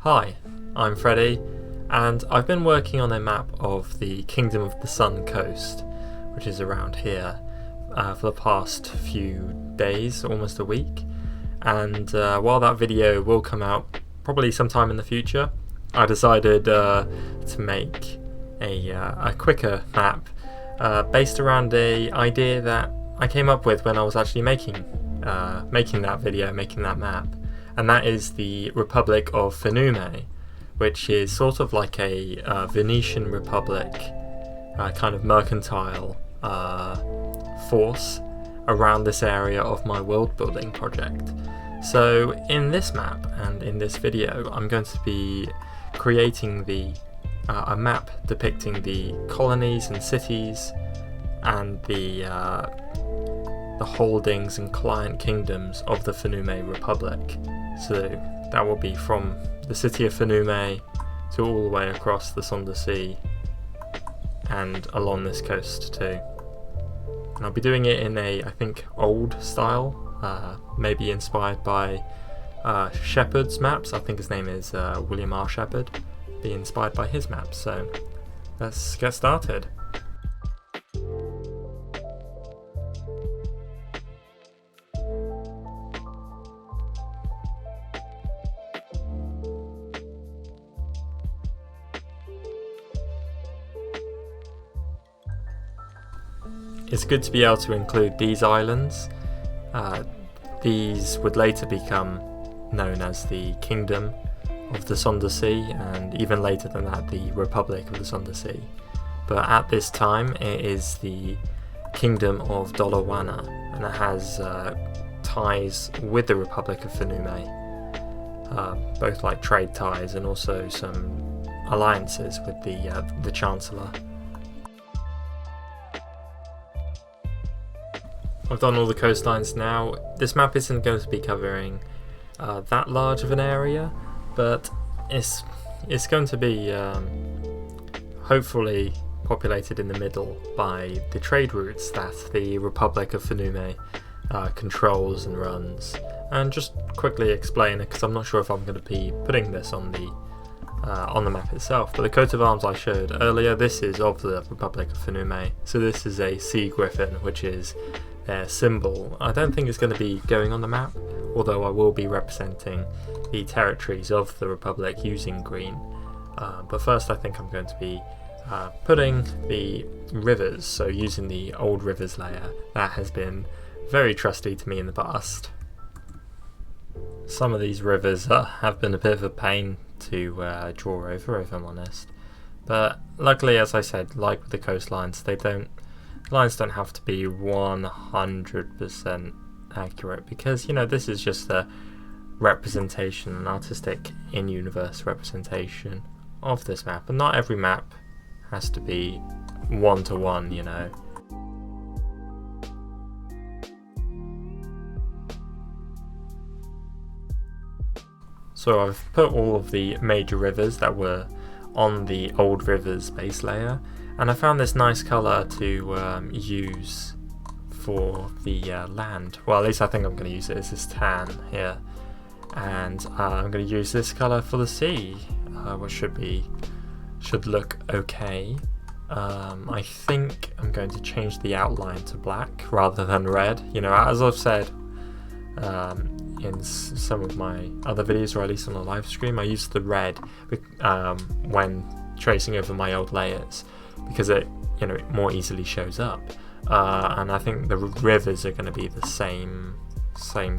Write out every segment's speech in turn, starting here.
Hi, I'm Freddie, and I've been working on a map of the Kingdom of the Sun coast, which is around here, for the past few days, almost a week. And while that video will come out probably sometime in the future, I decided to make a quicker map based around an idea that I came up with when I was actually making that map. And that is the Republic of Finume, which is sort of like a Venetian Republic kind of mercantile force around this area of my world building project. So in this map and in this video, I'm going to be creating a map depicting the colonies and cities and the holdings and client kingdoms of the Finume Republic. So that will be from the city of Finume to all the way across the Sunda Sea and along this coast too. And I'll be doing it in I think, old style, maybe inspired by Shepard's maps. I think his name is William R. Shepard. Be inspired by his maps. So let's get started. It's good to be able to include these islands. These would later become known as the Kingdom of the Sunda Sea, and even later than that, the Republic of the Sunda Sea. But at this time, it is the Kingdom of Dolawana, and it has ties with the Republic of Finume, both like trade ties and also some alliances with the Chancellor. I've done all the coastlines now. This map isn't going to be covering that large of an area, but it's going to be hopefully populated in the middle by the trade routes that the Republic of Finume controls and runs. And just quickly explain it, because I'm not sure if I'm going to be putting this on the map itself, but the coat of arms I showed earlier, this is of the Republic of Finume. So this is a sea griffin, which is their symbol. I don't think it's going to be going on the map, although I will be representing the territories of the Republic using green. But first I think I'm going to be putting the rivers, so using the old rivers layer that has been very trusty to me in the past. Some of these rivers have been a bit of a pain to draw over, if I'm honest. But luckily, as I said, like with the coastlines, lines don't have to be 100% accurate, because this is just a representation, an artistic in-universe representation of this map, and not every map has to be one-to-one, So I've put all of the major rivers that were on the old rivers base layer, and I found this nice colour to use for the land. Well, at least I think I'm going to use it as this tan here. And I'm going to use this colour for the sea, which should look okay. I think I'm going to change the outline to black rather than red. As I've said in some of my other videos, or at least on the live stream, I used the red when tracing over my old layers, because it more easily shows up, and I think the rivers are going to be the same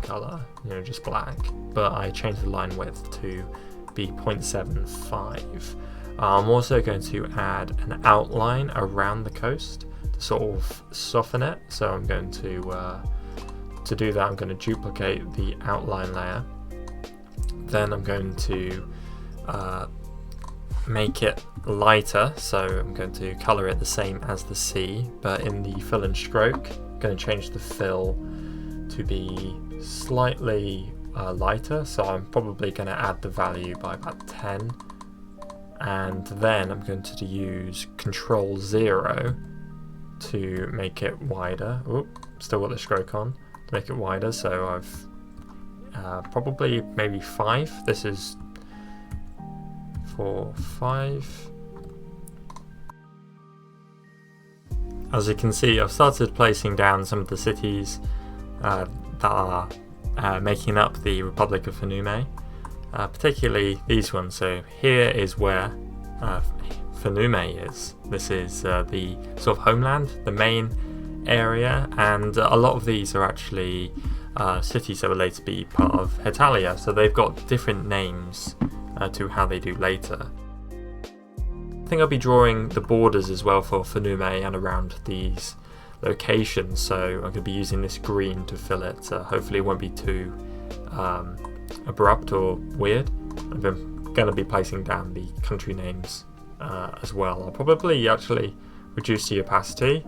colour, just black, but I changed the line width to be 0.75. I'm also going to add an outline around the coast to sort of soften it, so I'm going to do that. I'm going to duplicate the outline layer, then I'm going to make it lighter, so I'm going to colour it the same as the sea, but in the fill and stroke I'm going to change the fill to be slightly lighter, so I'm probably going to add the value by about 10, and then I'm going to use Control 0 to make it wider. Still got the stroke on, to make it wider, so I've probably maybe 5. This is 4, 5. As you can see, I've started placing down some of the cities that are making up the Republic of Fenume, particularly these ones. So here is where Fenume is. This is the sort of homeland, the main area, and a lot of these are actually cities that will later be part of Hetalia, so they've got different names to how they do later. I think I'll be drawing the borders as well for Fenume and around these locations, so I'm going to be using this green to fill it. Hopefully it won't be too abrupt or weird. I'm going to be placing down the country names as well. I'll probably actually reduce the opacity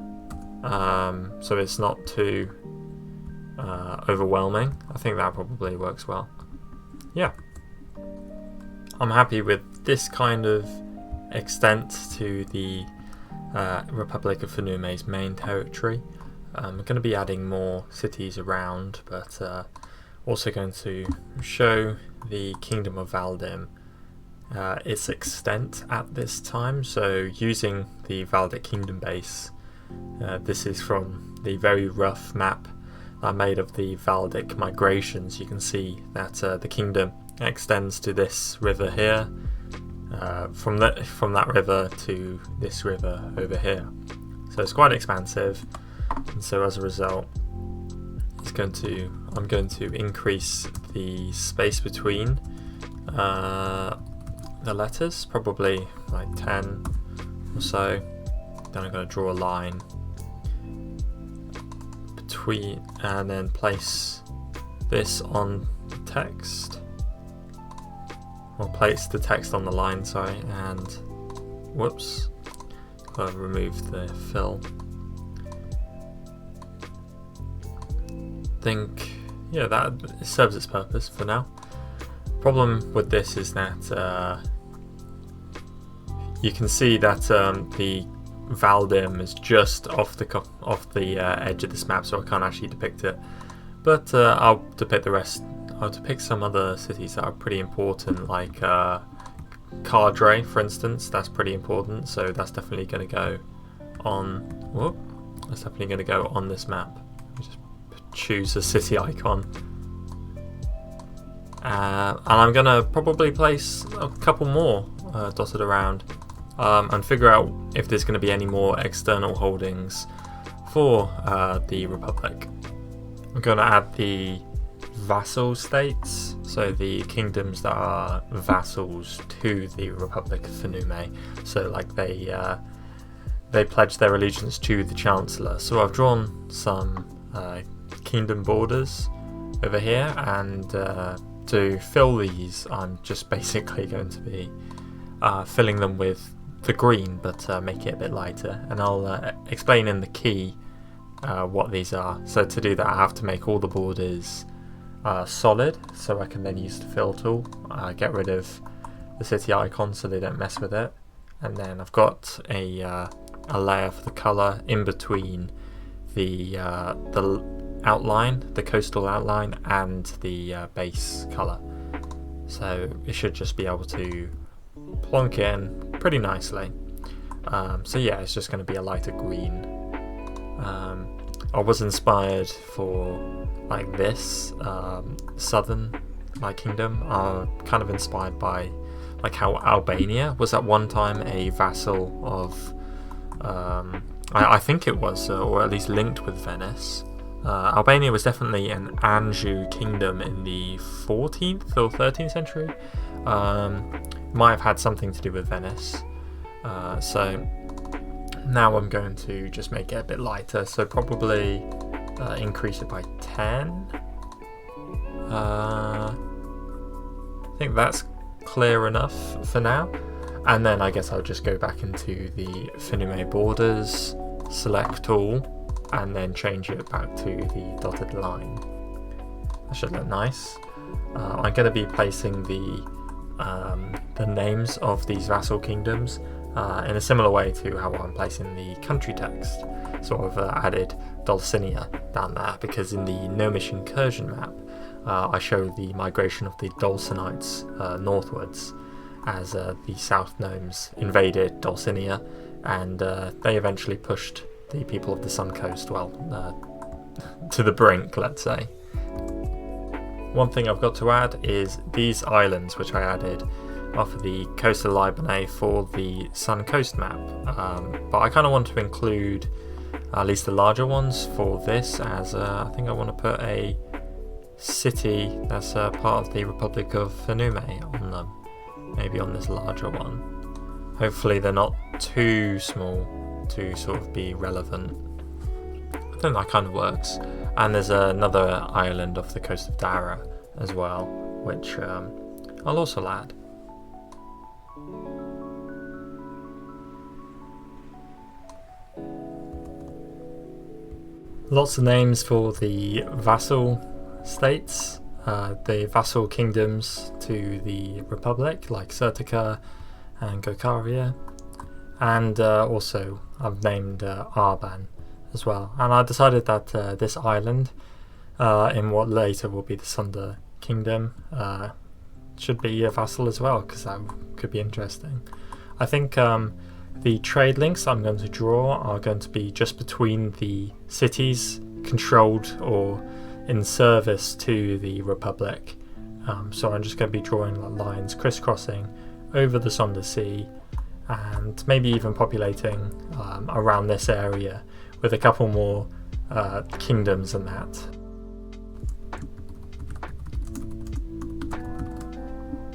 so it's not too overwhelming. I think that probably works well. Yeah, I'm happy with this kind of extent to the Republic of Fenume's main territory. I'm going to be adding more cities around, but also going to show the Kingdom of Valdim its extent at this time. So using the Valdic Kingdom base, this is from the very rough map I made of the Valdic migrations. You can see that the kingdom extends to this river here, from that river to this river over here. So it's quite expansive, and so as a result, I'm going to increase the space between the letters, probably like 10 or so. Then I'm going to draw a line between, and then place this on the text. Or place the text on the line, sorry, and whoops, gotta remove the fill. Think, yeah, that serves its purpose for now. Problem with this is that you can see that the Valdim is just off the edge of this map, so I can't actually depict it. But I'll depict the rest. I'll depict some other cities that are pretty important, like Cardre, for instance. That's pretty important, so that's definitely going to go on. Whoop! That's definitely going to go on this map. Just choose a city icon, and I'm going to probably place a couple more dotted around, and figure out if there's going to be any more external holdings for the Republic. I'm going to add the vassal states, so the kingdoms that are vassals to the Republic of Fenume. So like they pledge their allegiance to the Chancellor. So I've drawn some kingdom borders over here, and to fill these, I'm just basically going to be filling them with the green, but make it a bit lighter. And I'll explain in the key what these are. So to do that, I have to make all the borders solid, so I can then use the fill tool, get rid of the city icon so they don't mess with it, and then I've got a layer for the colour in between the outline, the coastal outline, and the base colour. So it should just be able to plonk in pretty nicely. So yeah, it's just going to be a lighter green. I was inspired for like this southern kingdom, kind of inspired by like how Albania was at one time a vassal of I think it was, or at least linked with Venice. Albania was definitely an Anjou kingdom in the 14th or 13th century. Might have had something to do with Venice. So now I'm going to just make it a bit lighter, so probably increase it by 10. I think that's clear enough for now. And then I guess I'll just go back into the Fenume borders, select all, and then change it back to the dotted line. That should look nice. I'm going to be placing the names of these vassal kingdoms in a similar way to how I'm placing the country text. So I've added Dulcinea down there because in the Gnomish incursion map I show the migration of the Dulcinites northwards, as the South Gnomes invaded Dulcinea, and they eventually pushed the people of the Sun Coast, well, to the brink, let's say. One thing I've got to add is these islands, which I added off of the coast of Libonet for the Sun Coast map, but I kind of want to include at least the larger ones for this, as I think I want to put a city that's part of the Republic of Fenume on them, maybe on this larger one. Hopefully they're not too small to sort of be relevant. I think that kind of works. And there's another island off the coast of Dara as well, which I'll also add. Lots of names for the vassal states, the vassal kingdoms to the Republic, like Sertica and Gokaria, and also I've named Arban as well. And I decided that this island, in what later will be the Sunder Kingdom, should be a vassal as well, because that could be interesting. I think the trade links I'm going to draw are going to be just between the cities controlled or in service to the Republic. So I'm just going to be drawing lines crisscrossing over the Sonder Sea, and maybe even populating around this area with a couple more kingdoms than that.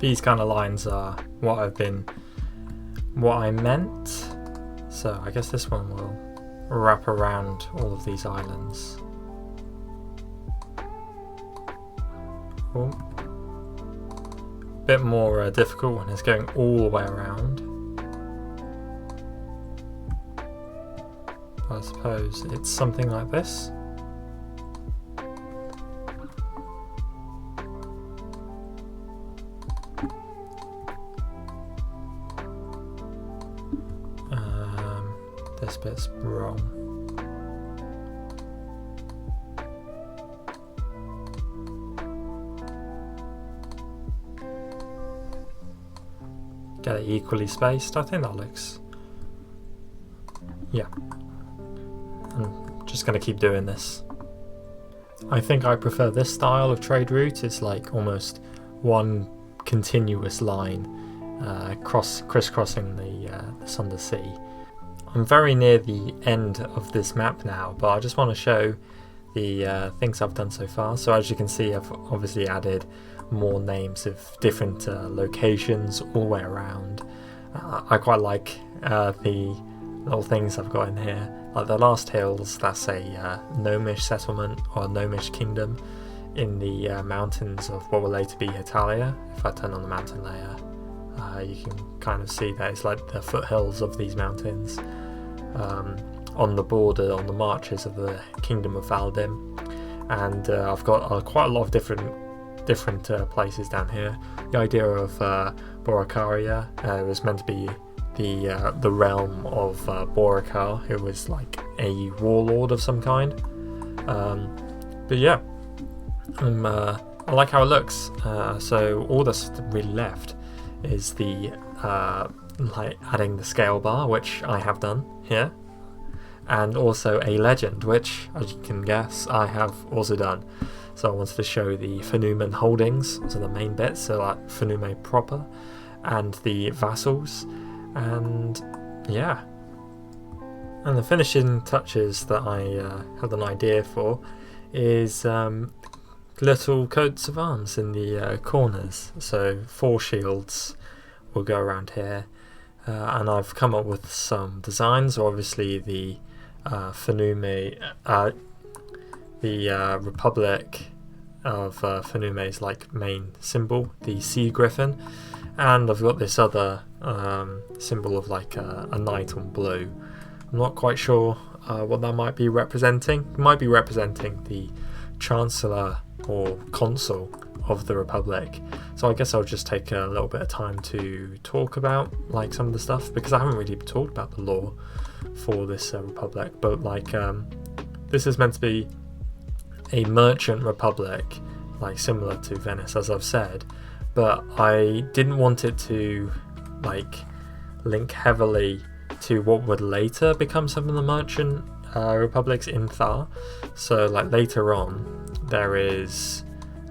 These kind of lines are what I meant, so I guess this one will wrap around all of these islands. Cool. Bit more difficult when it's going all the way around. I suppose it's something like this. This bit's wrong. Get it equally spaced. I think that looks... yeah. I'm just going to keep doing this. I think I prefer this style of trade route. It's like almost one continuous line crisscrossing the Sunder Sea. I'm very near the end of this map now, but I just want to show the things I've done so far. So as you can see, I've obviously added more names of different locations all the way around. I quite like the little things I've got in here, like the Last Hills. That's a gnomish settlement or gnomish kingdom in the mountains of what will later be Italia. If I turn on the mountain layer, you can kind of see that it's like the foothills of these mountains on the border, on the marches of the kingdom of Valdim. And I've got quite a lot of different places down here. The idea of Borakaria was meant to be the realm of Borakar, who was like a warlord of some kind. But yeah, I like how it looks. So all that's really left is the like adding the scale bar, which I have done here, and also a legend, which, as you can guess, I have also done. So I wanted to show the Fenuman holdings, so the main bits, so like Fenume proper, and the vassals, and yeah. And the finishing touches that I had an idea for is little coats of arms in the corners. So 4 shields will go around here, and I've come up with some designs. Obviously the Fenume, the Republic of Fenume's like main symbol, the sea griffin, and I've got this other symbol of like a knight on blue. I'm not quite sure what that might be representing. It might be representing the Chancellor or Consul of the Republic. So I guess I'll just take a little bit of time to talk about like some of the stuff, because I haven't really talked about the lore for this Republic. But like this is meant to be a merchant republic, like similar to Venice, as I've said, but I didn't want it to like link heavily to what would later become some of the merchant republics in Thar. So like later on there is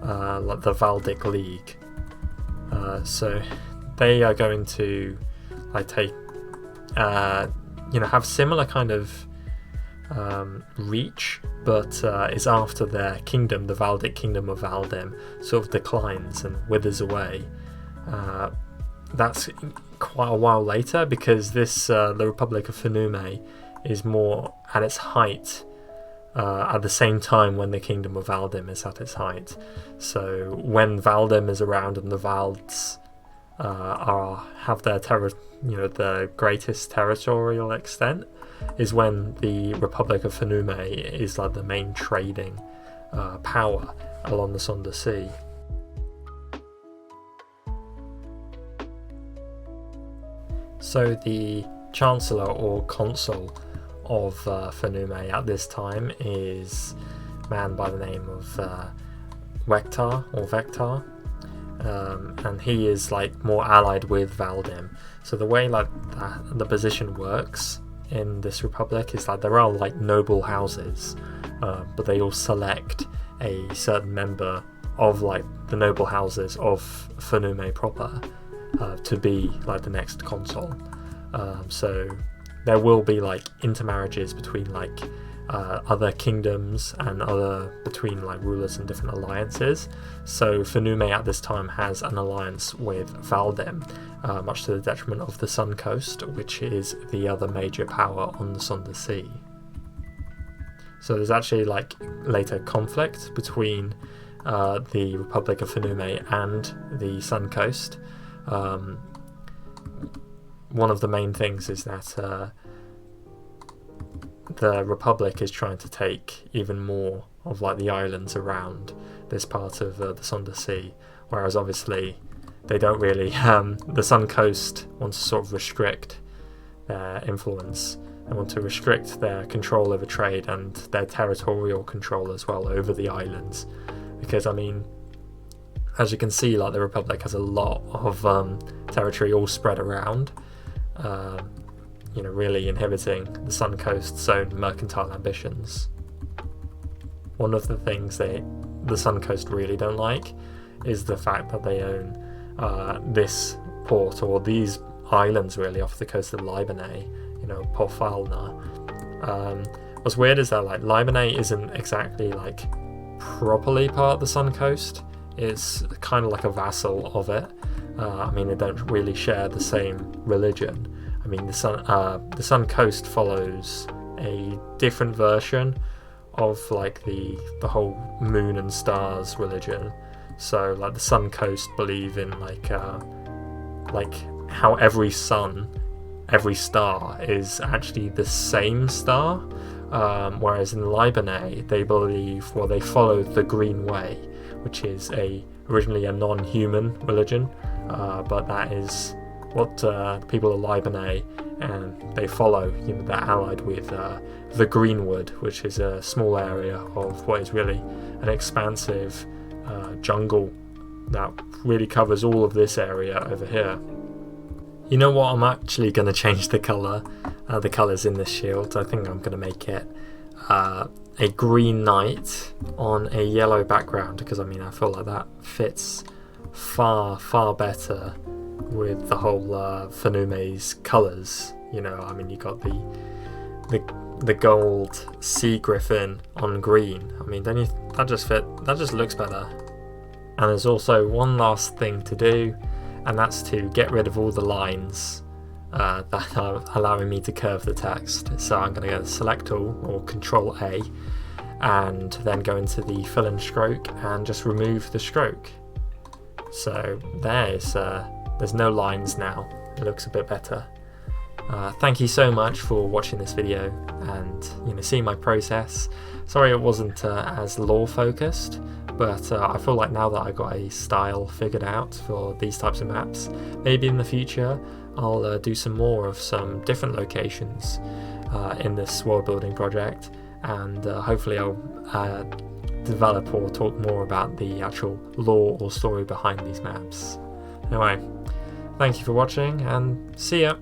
like the Valdic League, so they are going to like take have similar kind of reach, but is after their kingdom, the Valdic kingdom of Valdim, sort of declines and withers away. That's quite a while later, because this the Republic of Fenume is more at its height at the same time when the kingdom of Valdim is at its height. So when Valdim is around and the Valds have their the greatest territorial extent, is when the Republic of Fenume is like the main trading power along the Sonder Sea. So the Chancellor or Consul of Fenume at this time is a man by the name of Vectar, and he is like more allied with Valdim. So the way like the position works in this republic is like there are like noble houses, but they all select a certain member of like the noble houses of Fenume proper to be like the next consul. So there will be like intermarriages between like other kingdoms and between like rulers and different alliances. So Fenume at this time has an alliance with Valdim, much to the detriment of the Sun Coast, which is the other major power on the Sonder Sea. So there's actually like later conflict between the Republic of Fenume and the Sun Coast. One of the main things is that the Republic is trying to take even more of like the islands around this part of the Sonder Sea, whereas obviously they don't really. The Sun Coast wants to sort of restrict their influence. They want to restrict their control over trade and their territorial control as well over the islands, because I mean, as you can see, like the Republic has a lot of territory all spread around, really inhibiting the Sun Coast's own mercantile ambitions. One of the things the Sun Coast really don't like is the fact that they own this port, or these islands really off the coast of Libane, Port Falna. What's weird is that like Libane isn't exactly like properly part of the Sun Coast. It's kind of like a vassal of it. They don't really share the same religion. I mean, the Sun Coast follows a different version of like the whole moon and stars religion. So like the Sun Coast believe in like how every sun, every star is actually the same star, whereas in Libane they follow the Green Way, which is originally a non-human religion, but that is what people of Libane, and they follow. They're allied with the Greenwood, which is a small area of what is really an expansive jungle that really covers all of this area over here. You know what? I'm actually going to change the colours in this shield. I think I'm going to make it a green knight on a yellow background, because I feel like that fits far better with the whole Fenume's colours. You got the gold sea griffin on green. That just looks better. And there's also one last thing to do, and that's to get rid of all the lines that are allowing me to curve the text. So I'm going to go to Select All, or Control A, and then go into the Fill and Stroke and just remove the stroke. So there's no lines now. It looks a bit better. Thank you so much for watching this video and seeing my process. Sorry it wasn't as lore focused, but I feel like now that I got a style figured out for these types of maps, maybe in the future I'll do some more of some different locations in this world building project, and hopefully I'll develop or talk more about the actual lore or story behind these maps. Anyway, thank you for watching and see ya!